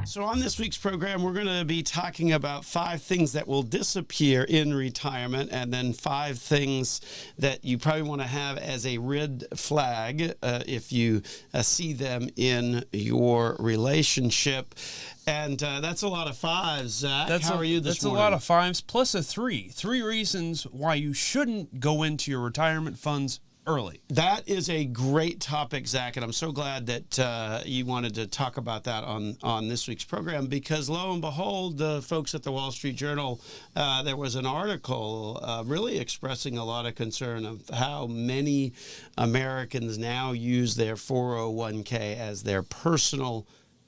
So on this week's program, we're going to be talking about 5 things that will disappear in retirement, and then 5 things that you probably want to have as a red flag if you see them in your relationship. And that's a lot of 5s, Zach. How are you this morning? That's a lot of 5s plus a 3. 3 reasons why you shouldn't go into your retirement funds early. That is a great topic, Zach, and I'm so glad that you wanted to talk about that on this week's program, because lo and behold, the folks at the Wall Street Journal, there was an article really expressing a lot of concern of how many Americans now use their 401k as their personal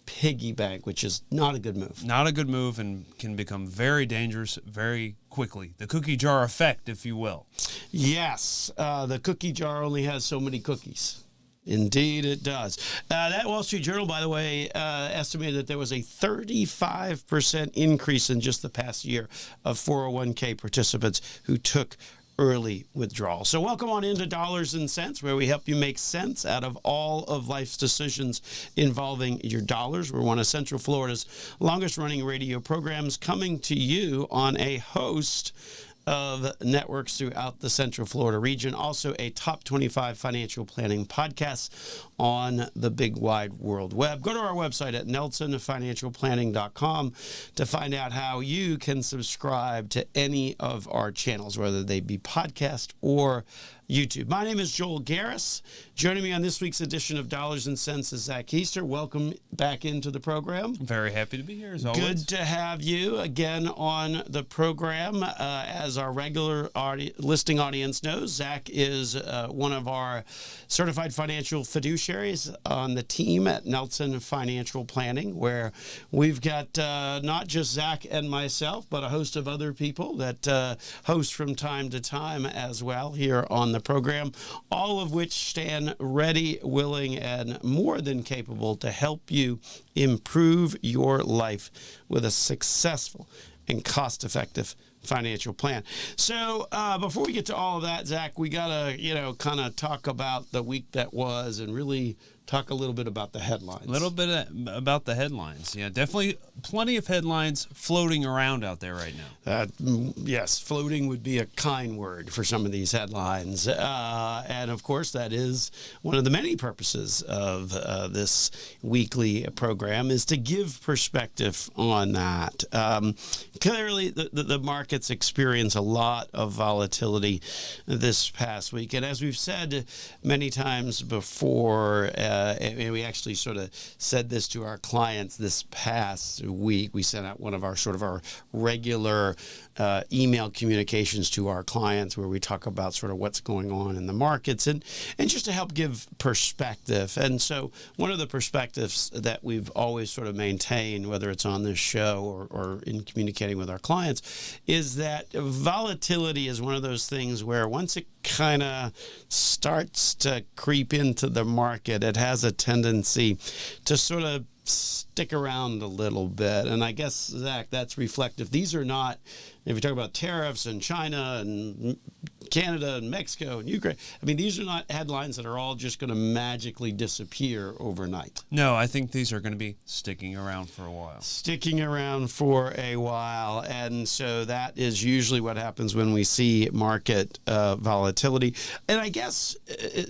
piggy bank, which is not a good move. Not a good move, and can become very dangerous very quickly. The cookie jar effect, if you will. Yes, the cookie jar only has so many cookies. Indeed, it does. That Wall Street Journal, by the way, estimated that there was a 35% increase in just the past year of 401k participants who took early withdrawal. So welcome on into Dollars and Cents, where we help you make sense out of all of life's decisions involving your dollars. We're one of Central Florida's longest running radio programs, coming to you on a host of networks throughout the Central Florida region. Also a top 25 financial planning podcast on the big wide world web. Go to our website at nelsonfinancialplanning.com to find out how you can subscribe to any of our channels, whether they be podcast or YouTube. My name is Joel Garris. Joining me on this week's edition of Dollars and Cents is Zach Keister. Welcome back into the program. Very happy to be here, as always. Good to have you again on the program. As our regular listing audience knows, Zach is one of our certified financial fiduciaries on the team at Nelson Financial Planning, where we've got not just Zach and myself, but a host of other people that host from time to time as well here on the program, all of which stand ready, willing, and more than capable to help you improve your life with a successful and cost-effective financial plan. So before we get to all of that, Zach, we gotta kind of talk about the week that was and really talk a little bit about the headlines. A little bit about the headlines. Yeah, definitely plenty of headlines floating around out there right now. Yes, floating would be a kind word for some of these headlines. And of course, that is one of the many purposes of this weekly program, is to give perspective on that. Clearly, the markets experience a lot of volatility this past week. And as we've said many times before, and we actually sort of said this to our clients this past week. We sent out one of our regular email communications to our clients, where we talk about sort of what's going on in the markets and just to help give perspective. And so one of the perspectives that we've always sort of maintained, whether it's on this show or in communicating with our clients, is that volatility is one of those things where once it kind of starts to creep into the market, it has a tendency to sort of stick around a little bit. And I guess, Zach, that's reflective. These are not, if you talk about tariffs and China and Canada and Mexico and Ukraine, I mean, these are not headlines that are all just going to magically disappear overnight. No, I think these are going to be sticking around for a while. Sticking around for a while. And so that is usually what happens when we see market volatility. And I guess,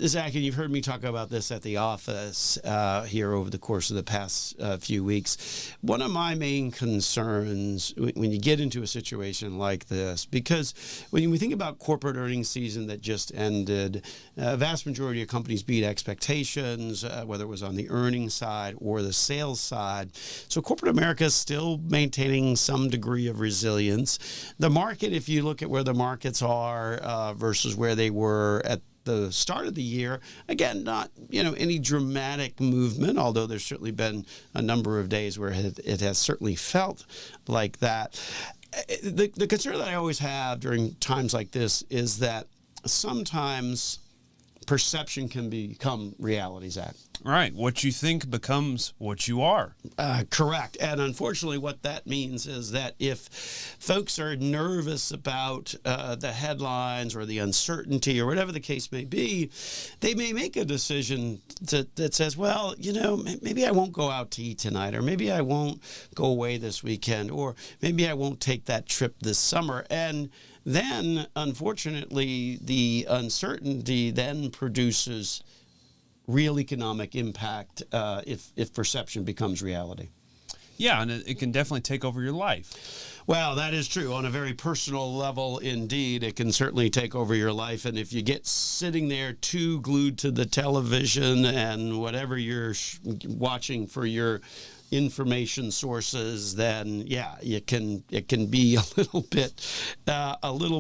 Zach, and you've heard me talk about this at the office here over the course of the past few weeks, one of my main concerns when you get into a situation like this, because when we think about corporate earnings season that just ended, a vast majority of companies beat expectations, whether it was on the earnings side or the sales side. So corporate America is still maintaining some degree of resilience. The market, if you look at where the markets are versus where they were at the start of the year, again, not any dramatic movement, although there's certainly been a number of days where it has certainly felt like that. The concern that I always have during times like this is that sometimes perception can become reality, Zach. Right. What you think becomes what you are. Correct. And unfortunately, what that means is that if folks are nervous about the headlines or the uncertainty or whatever the case may be, they may make a decision that says, well, maybe I won't go out to eat tonight, or maybe I won't go away this weekend, or maybe I won't take that trip this summer. And then, unfortunately, the uncertainty then produces real economic impact if perception becomes reality. Yeah, and it can definitely take over your life. Well, that is true. On a very personal level, indeed, it can certainly take over your life. And if you get sitting there too glued to the television and whatever you're watching for your information sources, then it can be a little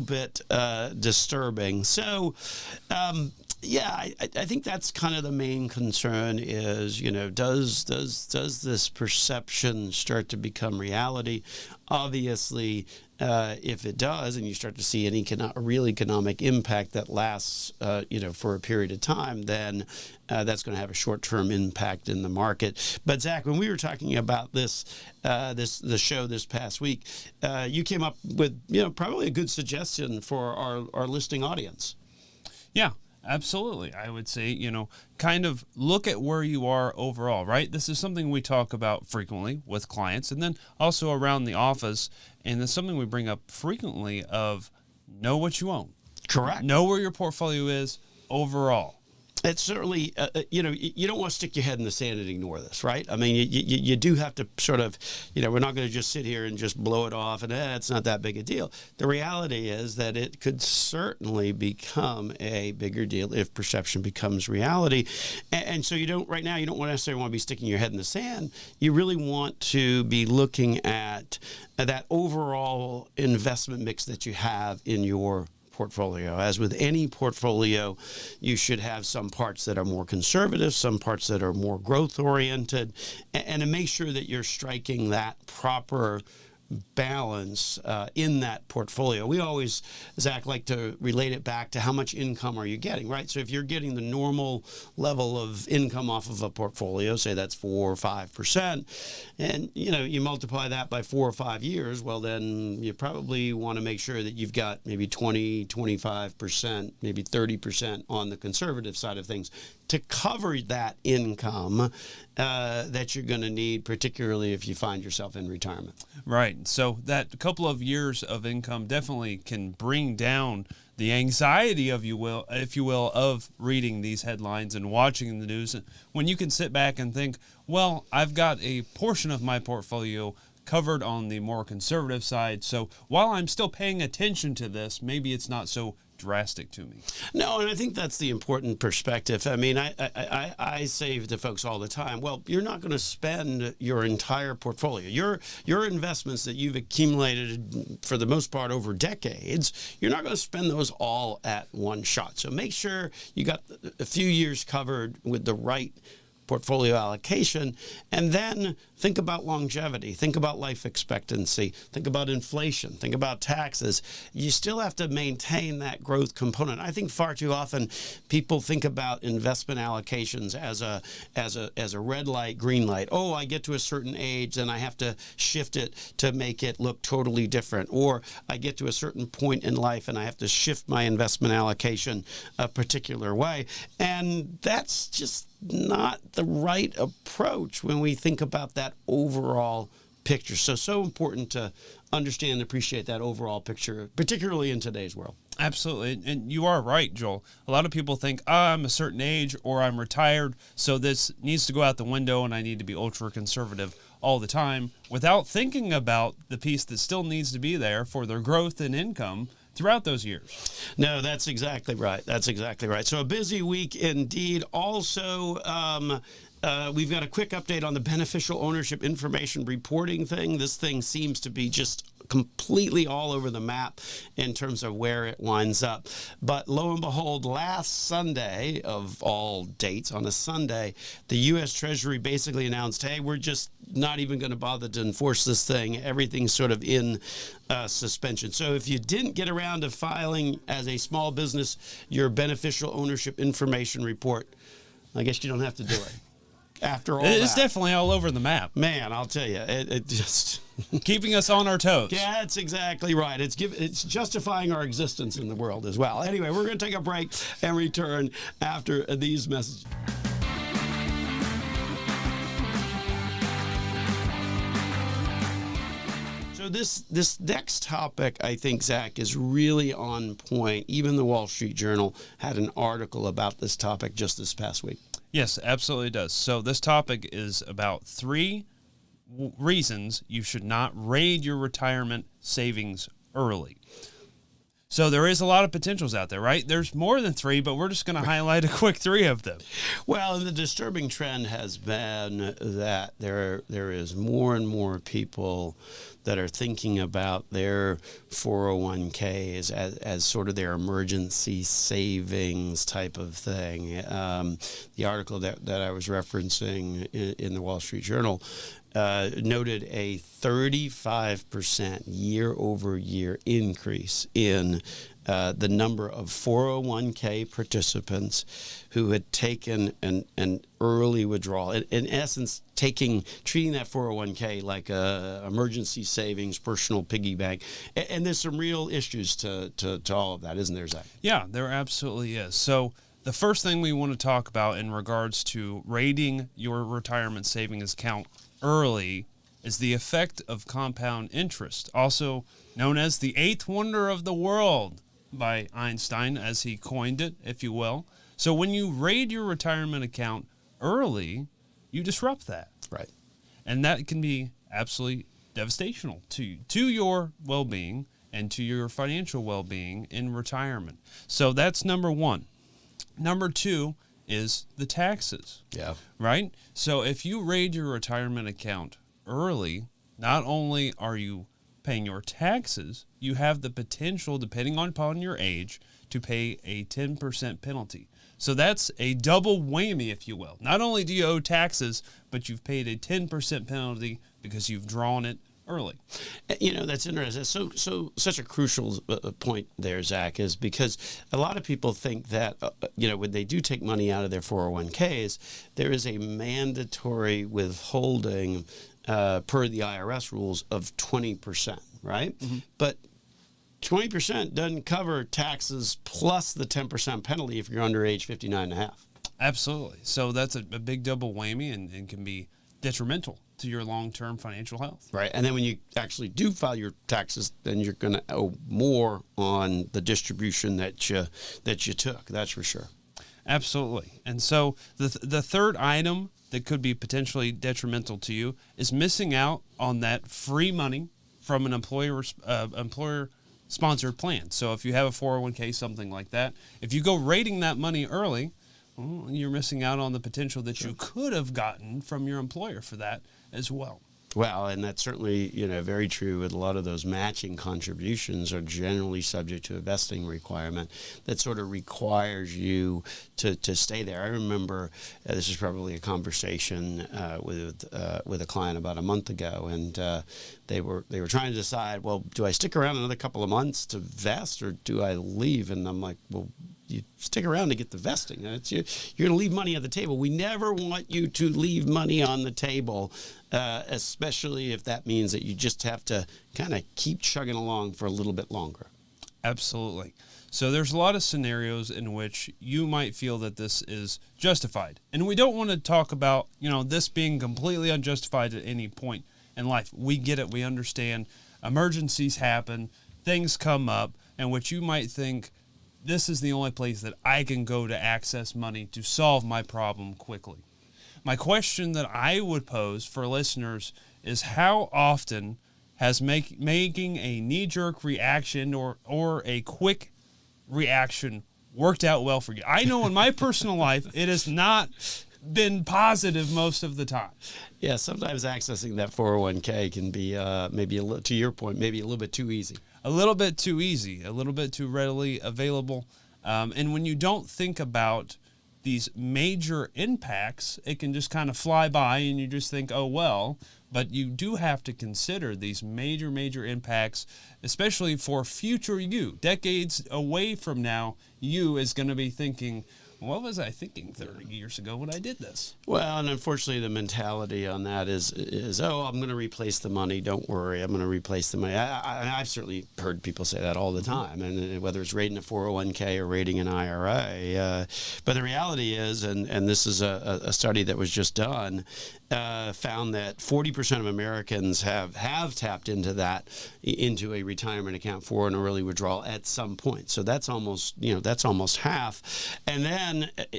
bit disturbing. So. I think that's kind of the main concern is, does this perception start to become reality? Obviously, if it does, and you start to see a real economic impact that lasts, for a period of time, then that's going to have a short-term impact in the market. But Zach, when we were talking about the show this past week, you came up with, probably a good suggestion for our listening audience. Yeah. Absolutely. I would say, kind of look at where you are overall, right? This is something we talk about frequently with clients and then also around the office. And it's something we bring up frequently of know what you own. Correct. Know where your portfolio is overall. It's certainly, you don't want to stick your head in the sand and ignore this, right? I mean, you do have to sort of, we're not going to just sit here and just blow it off and it's not that big a deal. The reality is that it could certainly become a bigger deal if perception becomes reality. And so you don't necessarily want to be sticking your head in the sand. You really want to be looking at that overall investment mix that you have in your portfolio. As with any portfolio, you should have some parts that are more conservative, some parts that are more growth oriented, and to make sure that you're striking that proper balance in that portfolio. We always, Zach, like to relate it back to how much income are you getting, right? So if you're getting the normal level of income off of a portfolio, say that's 4 or 5%, and you multiply that by 4 or 5 years, well, then you probably want to make sure that you've got maybe 20, 25%, maybe 30% on the conservative side of things to cover that income that you're going to need, particularly if you find yourself in retirement. Right. So that couple of years of income definitely can bring down the anxiety if you will, of reading these headlines and watching the news. When you can sit back and think, well, I've got a portion of my portfolio covered on the more conservative side. So while I'm still paying attention to this, maybe it's not so drastic to me. No, and I think that's the important perspective. I mean, I say to folks all the time, well, you're not going to spend your entire portfolio. Your investments that you've accumulated for the most part over decades, you're not going to spend those all at one shot. So make sure you got a few years covered with the right portfolio allocation, and then think about longevity, think about life expectancy, think about inflation, think about taxes. You still have to maintain that growth component. I think far too often people think about investment allocations as a red light, green light. Oh, I get to a certain age and I have to shift it to make it look totally different. Or I get to a certain point in life and I have to shift my investment allocation a particular way. And that's just not the right approach when we think about that overall picture. So important to understand and appreciate that overall picture, particularly in today's world. Absolutely. And you are right, Joel. A lot of people think, I'm a certain age or I'm retired, so this needs to go out the window and I need to be ultra conservative all the time without thinking about the piece that still needs to be there for their growth and income throughout those years. No, that's exactly right. That's exactly right. So a busy week indeed. Also, we've got a quick update on the beneficial ownership information reporting thing. This thing seems to be just completely all over the map in terms of where it winds up. But lo and behold, last Sunday of all dates, on a Sunday, the U.S. Treasury basically announced, hey, we're just not even going to bother to enforce this thing. Everything's sort of in suspension. So if you didn't get around to filing as a small business your beneficial ownership information report, I guess you don't have to do it. After all it's that, definitely all over the map. Man, I'll tell you, it just keeping us on our toes. Yeah, that's exactly right. It's justifying our existence in the world as well. Anyway, we're going to take a break and return after these messages. So this next topic, I think, Zach, is really on point. Even the Wall Street Journal had an article about this topic just this past week. Yes, absolutely does. So this topic is about 3 reasons you should not raid your retirement savings early. So there is a lot of potentials out there, right? There's more than 3, but we're just going to highlight a quick 3 of them. Well, and the disturbing trend has been that there is more and more people that are thinking about their 401ks as sort of their emergency savings type of thing. The article that I was referencing in the Wall Street Journal noted a 35% year-over-year increase in the number of 401k participants who had taken an early withdrawal. In essence, treating that 401k like a emergency savings, personal piggy bank. And there's some real issues to all of that, isn't there, Zach? Yeah, there absolutely is. So the first thing we want to talk about in regards to raiding your retirement savings account early is the effect of compound interest, also known as the 8th wonder of the world by Einstein, as he coined it, if you will. So when you raid your retirement account early, you disrupt that. Right. And that can be absolutely devastational to your well-being and to your financial well-being in retirement. So that's number 1. Number 2 is the taxes. Yeah. Right? So if you raid your retirement account early, not only are you paying your taxes, you have the potential, depending upon your age, to pay a 10% penalty. So that's a double whammy, if you will. Not only do you owe taxes, but you've paid a 10% penalty because you've drawn it early. You know, that's interesting. Such a crucial point there, Zach, is because a lot of people think that, when they do take money out of their 401ks, there is a mandatory withholding per the IRS rules of 20%, right? Mm-hmm. But 20% doesn't cover taxes plus the 10% penalty if you're under age 59 and a half. Absolutely. So that's a big double whammy and can be detrimental to your long-term financial health. Right. And then when you actually do file your taxes, then you're going to owe more on the distribution that you took. That's for sure. Absolutely. And so the third item that could be potentially detrimental to you is missing out on that free money from an employer-sponsored plan. So if you have a 401k, something like that, if you go raiding that money early, well, you're missing out on the potential that you could have gotten from your employer for that as well. Well, and that's certainly, very true with a lot of those matching contributions are generally subject to a vesting requirement that sort of requires you to stay there. I remember this is probably a conversation with a client about a month ago, and they were trying to decide, well, do I stick around another couple of months to vest or do I leave? And I'm like, well, you stick around to get the vesting. You're going to leave money on the table. We never want you to leave money on the table, especially if that means that you just have to kind of keep chugging along for a little bit longer. Absolutely. So there's a lot of scenarios in which you might feel that this is justified. And we don't want to talk about, this being completely unjustified at any point in life. We get it. We understand. Emergencies happen. Things come up in which you might think, this is the only place that I can go to access money to solve my problem quickly. My question that I would pose for listeners is how often has making a knee-jerk reaction or a quick reaction worked out well for you? I know in my personal life, it has not been positive most of the time. Yeah, sometimes accessing that 401k can be maybe to your point, maybe a little bit too easy. A little bit too easy, a little bit too readily available. And when you don't think about these major impacts, it can just kind of fly by and you just think, oh, well. But you do have to consider these major impacts, especially for future you. Decades away from now, you is going to be thinking, what was I thinking 30 years ago when I did this? Well, and unfortunately, the mentality on that is oh, I'm going to replace the money. Don't worry, I'm going to replace the money. I've certainly heard people say that all the time, and whether it's rating a 401k or rating an IRA. But the reality is, and this is a study that was just done, found that 40% of Americans have tapped into a retirement account for an early withdrawal at some point. So that's almost half, and then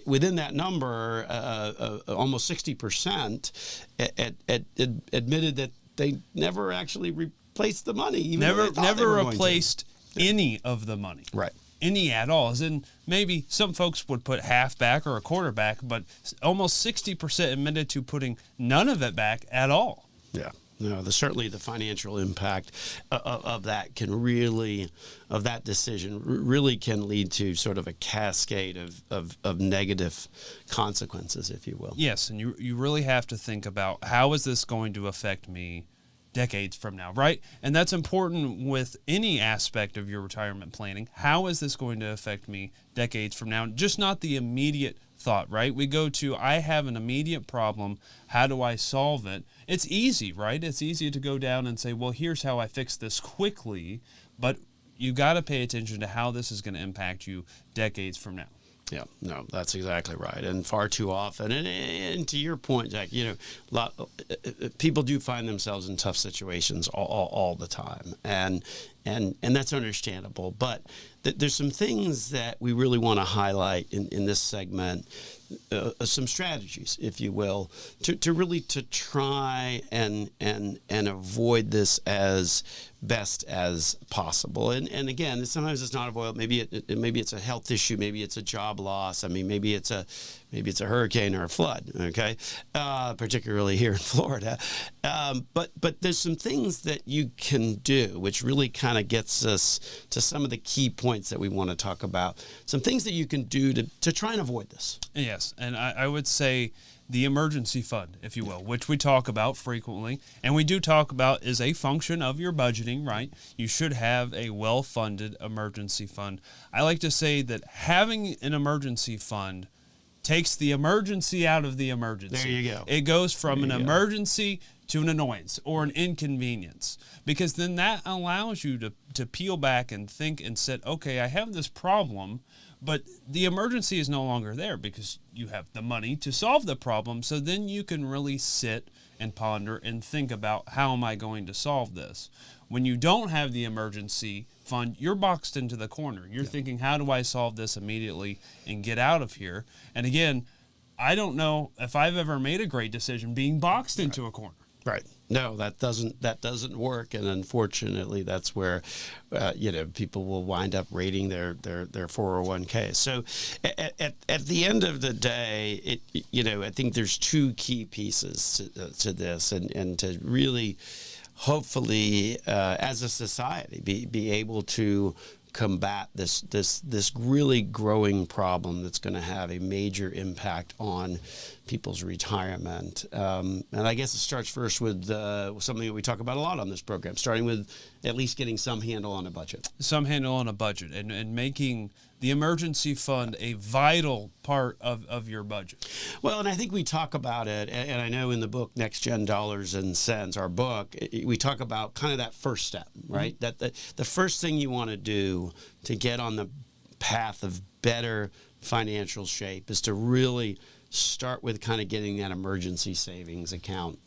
within that number, almost 60% admitted that they never actually replaced the money. Even never replaced any of the money. Right. Any at all. As in, maybe some folks would put half back or a quarter back, but almost 60% admitted to putting none of it back at all. Yeah. No, certainly the financial impact of that decision really can lead to sort of a cascade of negative consequences, if you will. Yes, and you really have to think about, how is this going to affect me decades from now, right? And that's important with any aspect of your retirement planning. How is this going to affect me decades from now? Just not the immediate thought, right? We go to, I have an immediate problem. How do I solve it? It's easy, right? It's easy to go down and say, well, here's how I fix this quickly. But you got to pay attention to how this is going to impact you decades from now. Yeah, no, that's exactly right. And far too often, and to your point, Jack, people do find themselves in tough situations all the time, and that's understandable. But there's some things that we really want to highlight in this segment, some strategies, if you will, to try and avoid this as best as possible. And again, sometimes it's not avoidable. Maybe it's a health issue. Maybe it's a job loss. I mean, maybe it's a hurricane or a flood. Okay, particularly here in Florida. But there's some things that you can do, which really kind of gets us to some of the key points that we want to talk about. Some things that you can do to try and avoid this. Yes, and I would say the emergency fund, if you will, which we talk about frequently, and we do talk about is a function of your budgeting, right? You should have a well-funded emergency fund. I like to say that having an emergency fund takes the emergency out of the emergency. There you go. It goes from an emergency to an annoyance or an inconvenience, because then that allows you to peel back and think and say, okay, I have this problem, but the emergency is no longer there because you have the money to solve the problem. So then you can really sit and ponder and think about, how am I going to solve this? When you don't have the emergency fund, you're boxed into the corner. You're thinking, how do I solve this immediately and get out of here? And again, I don't know if I've ever made a great decision being boxed into a corner. Right. No, that doesn't work, and unfortunately, that's where people will wind up rating their 401k. So, at the end of the day, I think there's two key pieces to this, and to really, hopefully, as a society, be able to combat this really growing problem that's going to have a major impact on people's retirement. And I guess it starts first with something that we talk about a lot on this program, starting with at least getting some handle on a budget. Some handle on a budget and making the emergency fund a vital part of your budget. Well, and I think we talk about it, and I know in the book, Next Gen Dollars and Cents, our book, we talk about kind of that first step, right? Mm-hmm. That the first thing you want to do to get on the path of better financial shape is to really start with kind of getting that emergency savings account,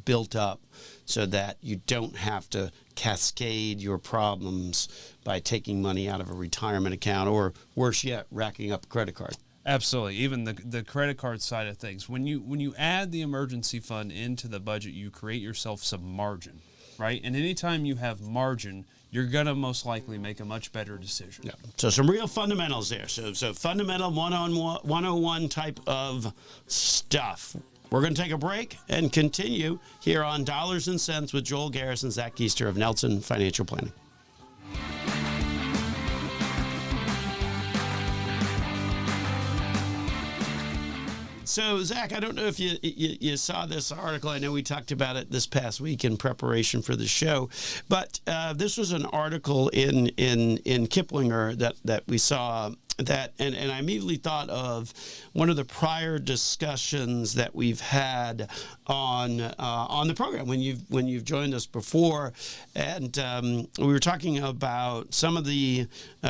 built up so that you don't have to cascade your problems by taking money out of a retirement account, or worse yet, racking up a credit card. Absolutely. Even the credit card side of things. When you add the emergency fund into the budget, you create yourself some margin. right? And anytime you have margin, you're going to most likely make a much better decision. Yeah. So some real fundamentals there. So fundamental 101 type of stuff. We're going to take a break and continue here on Dollars and Cents with Joel Garris and Zach Keister of Nelson Financial Planning. So, Zach, I don't know if you saw this article. I know we talked about it this past week in preparation for the show, but this was an article in Kiplinger that we saw that, and I immediately thought of one of the prior discussions that we've had on the program when you've joined us before, and we were talking about some of the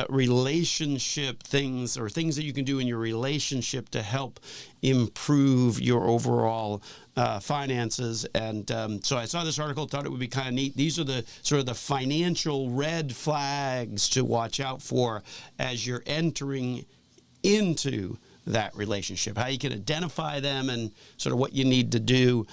relationship things or things that you can do in your relationship to help improve your overall finances. And so I saw this article, thought it would be kind of neat. These are the sort of the financial red flags to watch out for as you're entering into that relationship, how you can identify them and sort of what you need to do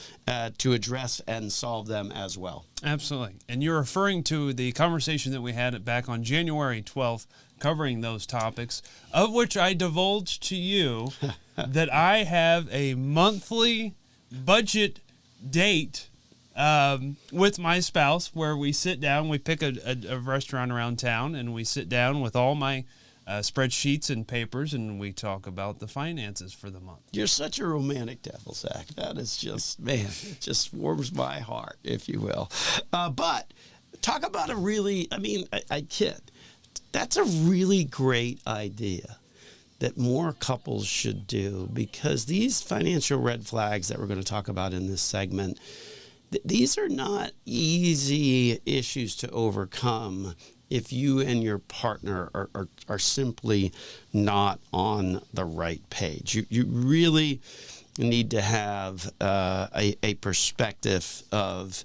to address and solve them as well. Absolutely. And you're referring to the conversation that we had back on January 12th covering those topics, of which I divulged to you that I have a monthly budget date with my spouse where we sit down, we pick a restaurant around town, and we sit down with all my spreadsheets and papers, and we talk about the finances for the month. You're such a romantic devil, Zach. That is just, man, it just warms my heart, if you will. But talk about I kid. That's a really great idea that more couples should do, because these financial red flags that we're going to talk about in this segment, these are not easy issues to overcome if you and your partner are simply not on the right page. You really need to have a perspective of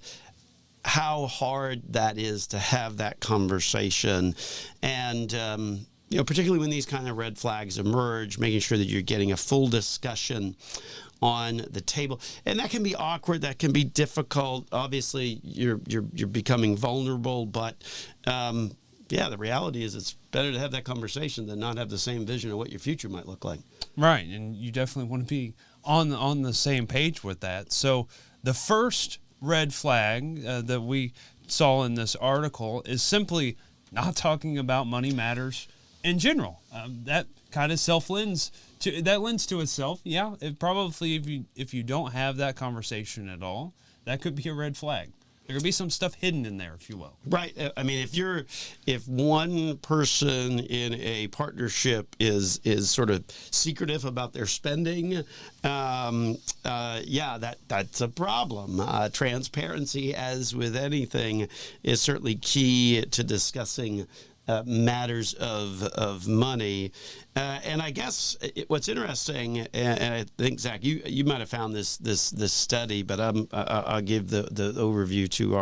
how hard that is to have that conversation, and particularly when these kind of red flags emerge, making sure that you're getting a full discussion on the table. And that can be awkward, that can be difficult. Obviously, you're becoming vulnerable, but the reality is it's better to have that conversation than not have the same vision of what your future might look like. Right, and you definitely want to be on the same page with that. So the first red flag that we saw in this article is simply not talking about money matters in general. That kind of lends to itself. Yeah, it probably, if you don't have that conversation at all, that could be a red flag. There could be some stuff hidden in there, if you will. Right. I mean, if one person in a partnership is sort of secretive about their spending, that's a problem. Transparency, as with anything, is certainly key to discussing matters of money. And I guess what's interesting, and I think, Zach, you might have found this study, but I'll give the overview to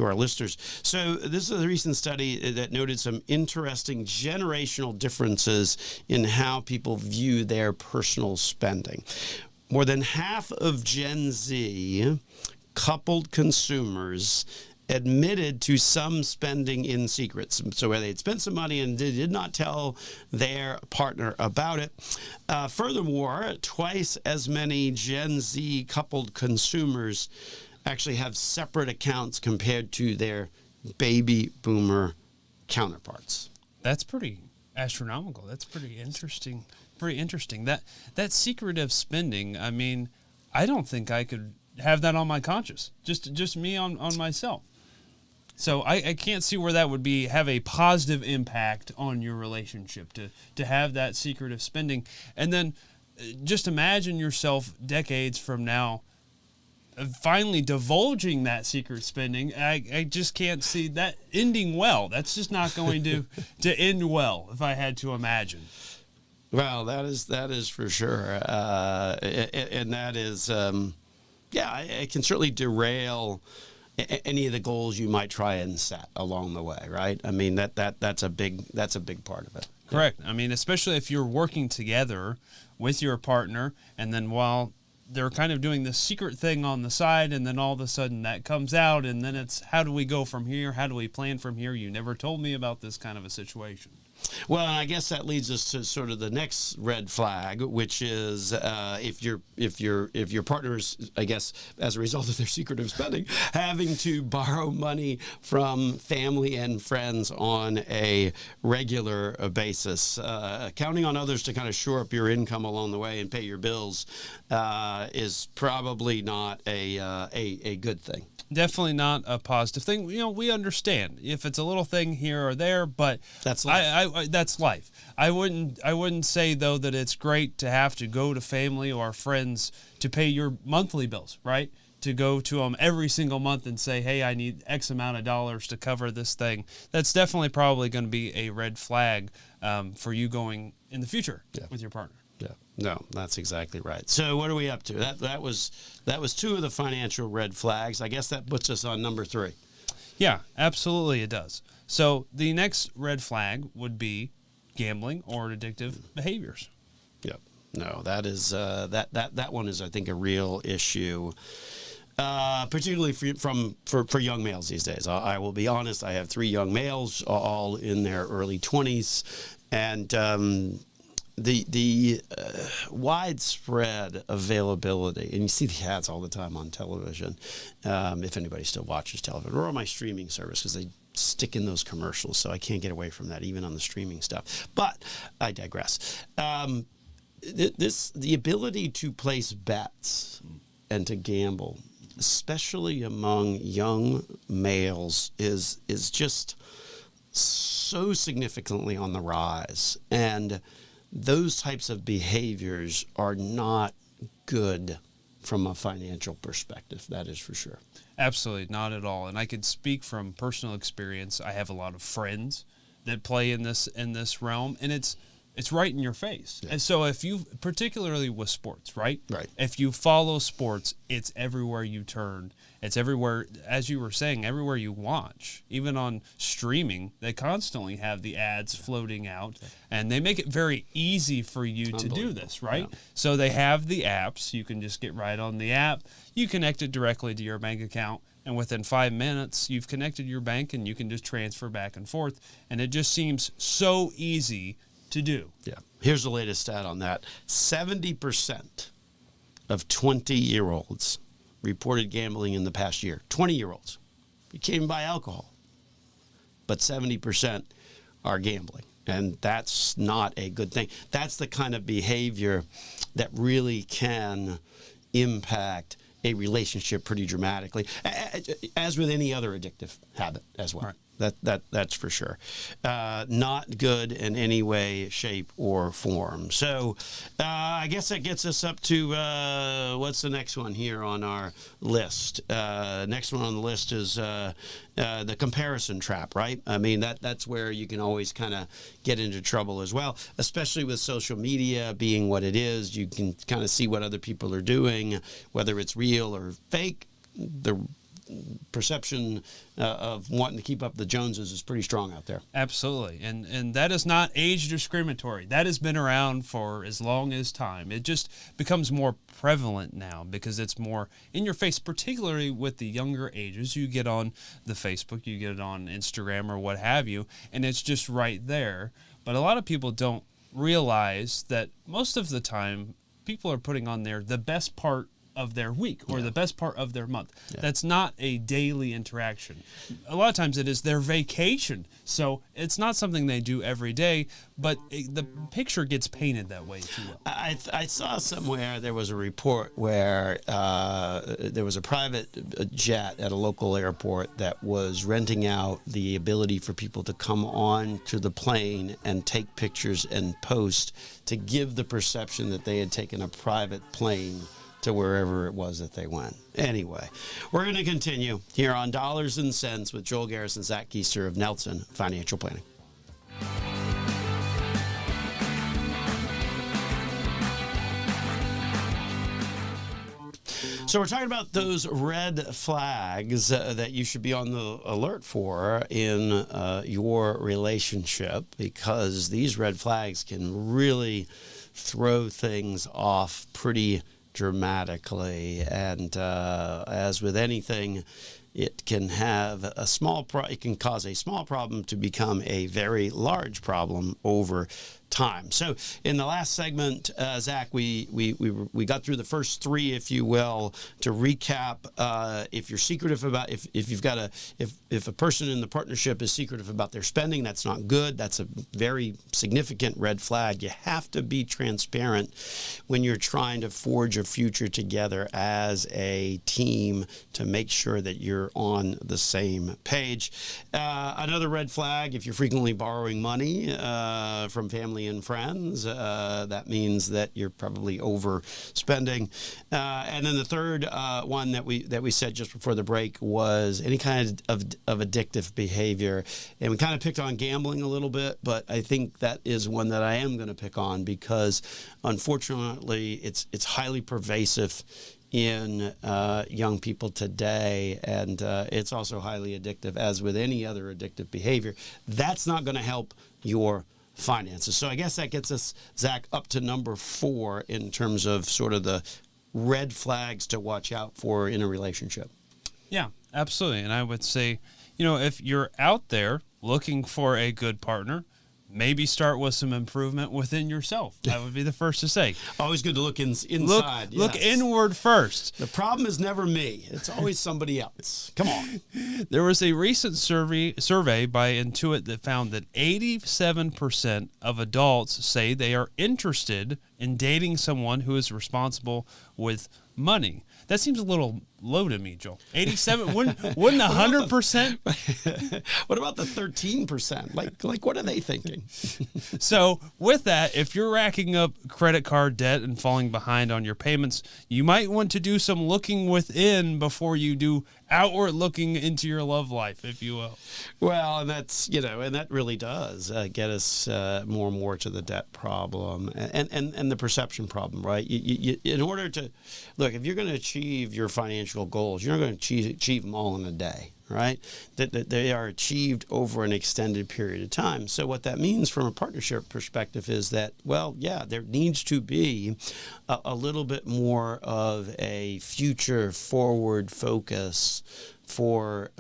our listeners. So this is a recent study that noted some interesting generational differences in how people view their personal spending. More than half of Gen Z coupled consumers admitted to some spending in secret. So where they had spent some money and did not tell their partner about it. Furthermore, twice as many Gen Z coupled consumers actually have separate accounts compared to their baby boomer counterparts. That's pretty astronomical. That's pretty interesting. That secretive spending, I mean, I don't think I could have that on my conscience. Just me on myself. So I can't see where that would have a positive impact on your relationship to have that secretive spending. And then just imagine yourself decades from now finally divulging that secret spending. I just can't see that ending well. That's just not going to end well, if I had to imagine. Well, that is for sure. And that is, it can certainly derail any of the goals you might try and set along the way, right? I mean, that's a big part of it. Correct. I mean, especially if you're working together with your partner, and then while they're kind of doing this secret thing on the side, and then all of a sudden that comes out, and then it's, how do we go from here? How do we plan from here? You never told me about this kind of a situation. Well, I guess that leads us to sort of the next red flag, which is if your partner's, I guess, as a result of their secretive spending, having to borrow money from family and friends on a regular basis, counting on others to kind of shore up your income along the way and pay your bills is probably not a good thing. Definitely not a positive thing. We understand if it's a little thing here or there, but that's life. That's life. I wouldn't say though that it's great to have to go to family or friends to pay your monthly bills, right? To go to them every single month and say, hey, I need X amount of dollars to cover this thing. That's definitely probably going to be a red flag for you going in the future with your partner. Yeah, no, that's exactly right. So what are we up to? That was two of the financial red flags. I guess that puts us on number 3. Yeah, absolutely it does. So the next red flag would be gambling or addictive behaviors. Yep. No, that is that one is, I think, a real issue. Particularly for young males these days. I will be honest. I have 3 young males, all in their early 20s, and the widespread availability, and you see the ads all the time on television, if anybody still watches television, or on my streaming service, because they stick in those commercials, so I can't get away from that, even on the streaming stuff. But I digress. The ability to place bets and to gamble, especially among young males, is just so significantly on the rise, and those types of behaviors are not good from a financial perspective. That is for sure. Absolutely, not at all. And I could speak from personal experience. I have a lot of friends that play in this realm, and it's right in your face. Yeah. And so if you, particularly with sports, right? Right. If you follow sports, it's everywhere you turn. It's everywhere, as you were saying, everywhere you watch. Even on streaming, they constantly have the ads floating out, and they make it very easy for you to do this, right? Yeah. So they have the apps. You can just get right on the app. You connect it directly to your bank account, and within 5 minutes, you've connected your bank, and you can just transfer back and forth. And it just seems so easy to do. Yeah. Here's the latest stat on that. 70% of 20-year-olds reported gambling in the past year. 20-year-olds. You can't even buy alcohol. But 70% are gambling. And that's not a good thing. That's the kind of behavior that really can impact a relationship pretty dramatically, as with any other addictive habit as well. Right. That's for sure. Not good in any way, shape, or form. So I guess that gets us up to what's the next one here on our list? Next one on the list is the comparison trap, right? I mean, that's where you can always kind of get into trouble as well, especially with social media being what it is. You can kind of see what other people are doing, whether it's real or fake. The perception of wanting to keep up the Joneses is pretty strong out there. Absolutely. And that is not age discriminatory. That has been around for as long as time. It just becomes more prevalent now because it's more in your face, particularly with the younger ages. You get on the Facebook, you get it on Instagram or what have you, and it's just right there. But a lot of people don't realize that most of the time people are putting on there the best part of their week or the best part of their month. Yeah. That's not a daily interaction. A lot of times it is their vacation. So it's not something they do every day, but the picture gets painted that way, if you will. I saw somewhere there was a report where there was a private jet at a local airport that was renting out the ability for people to come on to the plane and take pictures and post to give the perception that they had taken a private plane to wherever it was that they went. Anyway, we're going to continue here on Dollars and Cents with Joel Garris and Zach Keister of Nelson Financial Planning. So we're talking about those red flags that you should be on the alert for in your relationship, because these red flags can really throw things off pretty dramatically. And as with anything, it can have it can cause a small problem to become a very large problem over time. So in the last segment, Zach, we got through the first three, if you will. To recap, if you're secretive about if a person in the partnership is secretive about their spending, that's not good. That's a very significant red flag. You have to be transparent when you're trying to forge a future together as a team to make sure that you're on the same page. Another red flag: if you're frequently borrowing money from family and friends, that means that you're probably overspending. And then the third one that we said just before the break was any kind of addictive behavior. And we kind of picked on gambling a little bit, but I think that is one that I am going to pick on because, unfortunately, it's highly pervasive in young people today, and it's also highly addictive, as with any other addictive behavior. That's not going to help your finances. So I guess that gets us, Zach, up to number 4 in terms of sort of the red flags to watch out for in a relationship. Yeah, absolutely. And I would say, if you're out there looking for a good partner, maybe start with some improvement within yourself. That would be the first to say. Always good to look inside. Look inward first. The problem is never me. It's always somebody else. Come on. There was a recent survey by Intuit that found that 87% of adults say they are interested in dating someone who is responsible with money. That seems a little low to me, Joel. 87, wouldn't 100%? What about the 13%? Like, what are they thinking? So with that, if you're racking up credit card debt and falling behind on your payments, you might want to do some looking within before you do outward looking into your love life, if you will. Well, and that's, and that really does get us more and more to the debt problem and the perception problem, right? You, in order to, look, if you're going to achieve your financial goals, you're not going to achieve them all in a day, right? That they are achieved over an extended period of time. So what that means from a partnership perspective is that, well, yeah, there needs to be a little bit more of a future forward focus for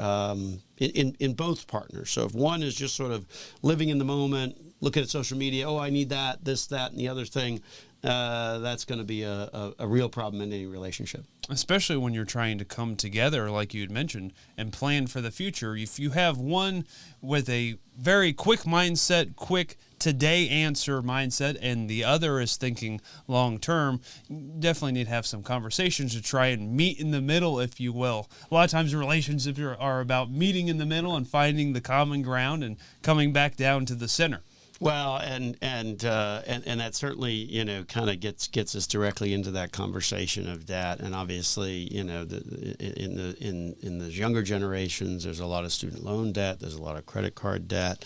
in both partners. So if one is just sort of living in the moment, looking at social media, oh, I need that, this, that, and the other thing, that's going to be a real problem in any relationship. Especially when you're trying to come together, like you had mentioned, and plan for the future. If you have one with a very quick mindset, quick today answer mindset, and the other is thinking long term, you definitely need to have some conversations to try and meet in the middle, if you will. A lot of times relationships are about meeting in the middle and finding the common ground and coming back down to the center. Well, and that certainly, kind of gets us directly into that conversation of debt. And obviously, in the younger generations, there's a lot of student loan debt. There's a lot of credit card debt.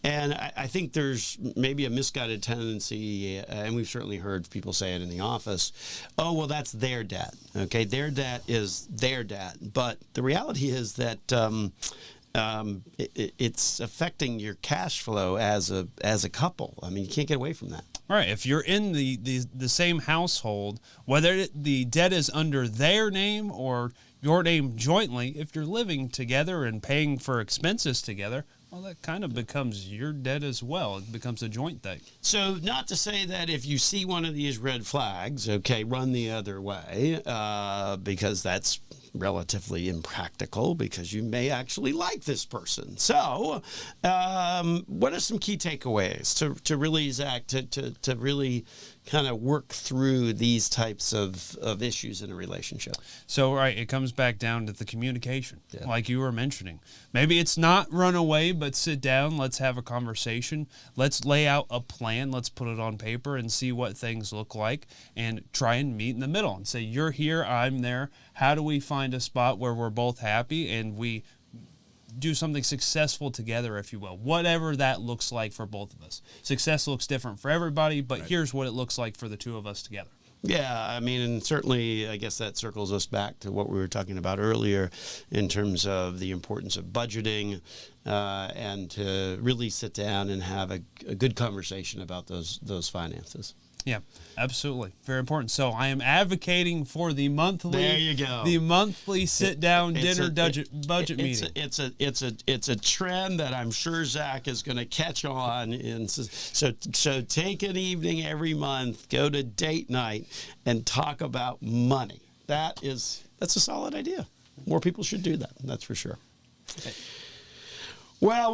And I think there's maybe a misguided tendency, and we've certainly heard people say it in the office, oh, well, that's their debt. Okay, their debt is their debt. But the reality is that it's affecting your cash flow as a couple. I mean, you can't get away from that. Right. If you're in the same household, whether the debt is under their name or your name jointly, if you're living together and paying for expenses together, well, that kind of becomes your debt as well. It becomes a joint thing. So not to say that if you see one of these red flags, okay, run the other way, because that's relatively impractical because you may actually like this person. So what are some key takeaways to really, Zach, to really kind of work through these types of issues in a relationship? So, right, it comes back down to the communication, like you were mentioning. Maybe it's not run away, but sit down, let's have a conversation, let's lay out a plan, let's put it on paper and see what things look like and try and meet in the middle and say, you're here, I'm there. How do we find a spot where we're both happy and we do something successful together, if you will, whatever that looks like for both of us. Success looks different for everybody, but here's what it looks like for the two of us together. Yeah, I mean, and certainly I guess that circles us back to what we were talking about earlier in terms of the importance of budgeting and to really sit down and have a good conversation about those finances. Yeah, absolutely. Very important. So I am advocating for the monthly. There you go. The monthly sit-down dinner budget meeting. It's a trend that I'm sure Zach is going to catch on. And so take an evening every month, go to date night, and talk about money. That's a solid idea. More people should do that. That's for sure. Okay. Well,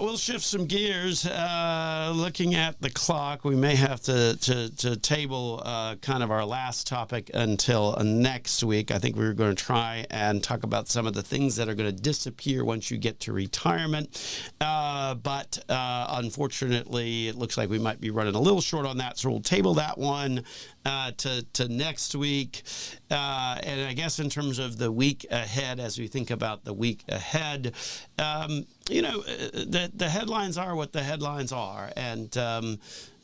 we'll shift some gears. Looking at the clock, we may have to table kind of our last topic until next week. I think we're going to try and talk about some of the things that are going to disappear once you get to retirement. But unfortunately, it looks like we might be running a little short on that, so we'll table that one to next week. And I guess in terms of the week ahead, as we think about the week ahead, the headlines are what the headlines are. And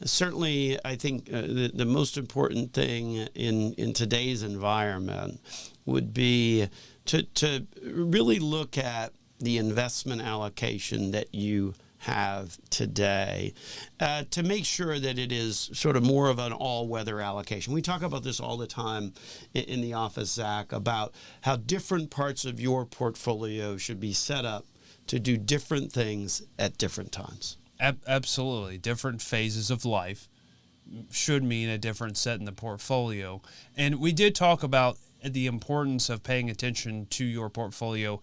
certainly, I think the most important thing in today's environment would be to really look at the investment allocation that you have today to make sure that it is sort of more of an all-weather allocation. We talk about this all the time in the office, Zach, about how different parts of your portfolio should be set up to do different things at different times. Absolutely. Different phases of life should mean a different set in the portfolio. And we did talk about the importance of paying attention to your portfolio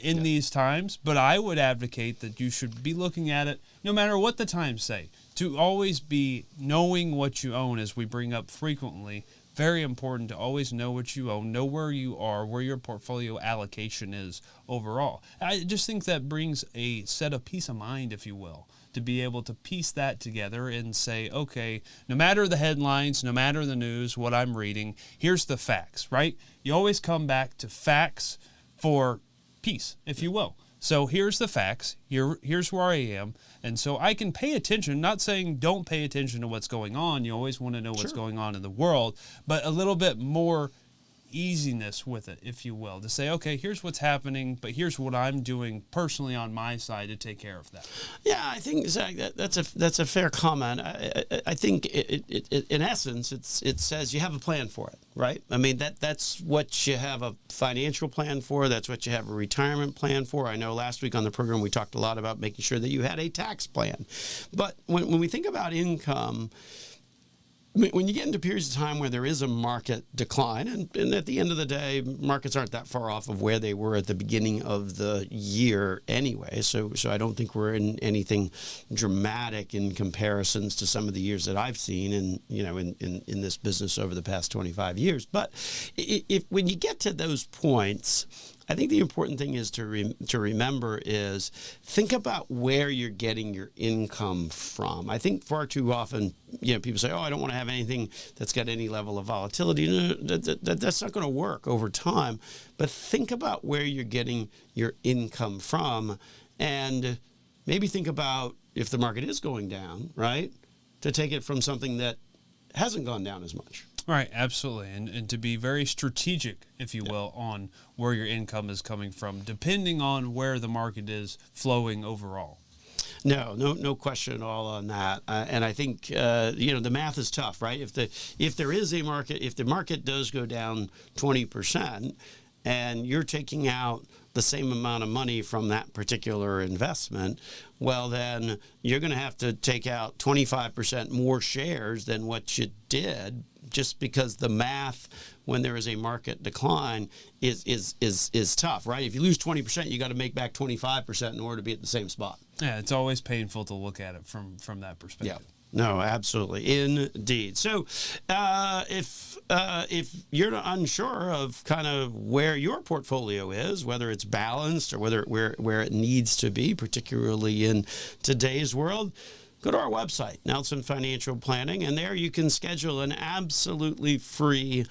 in these times, but I would advocate that you should be looking at it no matter what the times say, to always be knowing what you own, as we bring up frequently. Very important to always know what you own, know where you are, where your portfolio allocation is overall. I just think that brings a set of peace of mind, if you will, to be able to piece that together and say, okay, no matter the headlines, no matter the news, what I'm reading, here's the facts, right? You always come back to facts for peace, if you will. So here's the facts. Here's where I am. And so I can pay attention, not saying don't pay attention to what's going on. You always want to know what's going on in the world, but a little bit more easiness with it, if you will, to say, okay, here's what's happening, but here's what I'm doing personally on my side to take care of that. Yeah, I think, Zach, that's a fair comment. I think it in essence, it says you have a plan for it, right? I mean, that's what you have a financial plan for. That's what you have a retirement plan for. I know last week on the program we talked a lot about making sure that you had a tax plan. But when we think about income, when you get into periods of time where there is a market decline, and at the end of the day, markets aren't that far off of where they were at the beginning of the year anyway, so I don't think we're in anything dramatic in comparisons to some of the years that I've seen in this business over the past 25 years. But when you get to those points, I think the important thing is to remember is think about where you're getting your income from. I think far too often, people say, "Oh, I don't want to have anything that's got any level of volatility." No, that's not going to work over time. But think about where you're getting your income from, and maybe think about if the market is going down, right, to take it from something that hasn't gone down as much. Right, absolutely. And to be very strategic, if you will, on where your income is coming from, depending on where the market is flowing overall. No question at all on that. And I think the math is tough, right? If there is a market, if the market does go down 20%, and you're taking out the same amount of money from that particular investment, well, then you're going to have to take out 25% more shares than what you did, just because the math when there is a market decline is tough, right? If you lose 20%, you got to make back 25% in order to be at the same spot. Yeah, it's always painful to look at it from that perspective. Yeah. No, absolutely, indeed. So, if you're unsure of kind of where your portfolio is, whether it's balanced or where it needs to be, particularly in today's world, go to our website, Nelson Financial Planning, and there you can schedule an absolutely free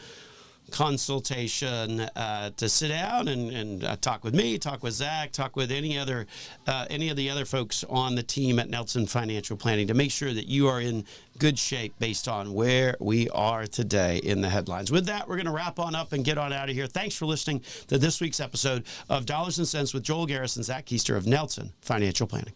consultation to sit down and talk with me, talk with Zach, talk with any of the other folks on the team at Nelson Financial Planning to make sure that you are in good shape based on where we are today in the headlines. With that, we're going to wrap on up and get on out of here. Thanks for listening to this week's episode of Dollars and Cents with Joel Garris and Zach Keister of Nelson Financial Planning.